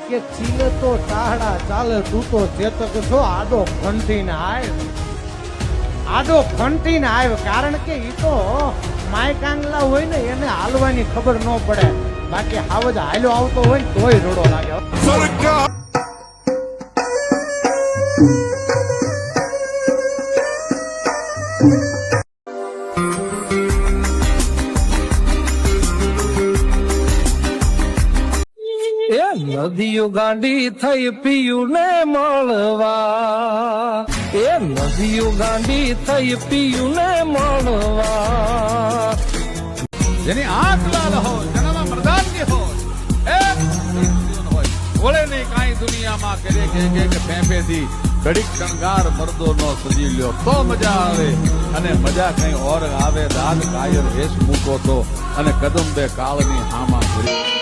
કે ચીલે તો ટાહડા ચાલે તું તો ચેતક છો આડો ફંટીને આવ કારણ કે ઈ તો માય કાંગલા હોય ને એને હાલવાની ખબર ન પડે બાકી હાવજ હાલ્યો આવતો હોય ને તોય રોડો લાગે નદીઓ ગાંડી થઈ પિયું ને મળવા નદીઓ ગાંડી થઈ પિયું ને મળવા જેની આંખ લાલ હોય જેનામાં મર્દાનગી હોય બોલે નહીં કાંઈ દુનિયામાં કરે કે ફેંફેથી ઘડીક શણગાર મર્દો નો સજી લ્યો તો મજા આવે અને મજા કઈ ઓર આવે દાદ કાયર વેશ મૂકો તો અને કદમ બે કાળની હામાં ઘડી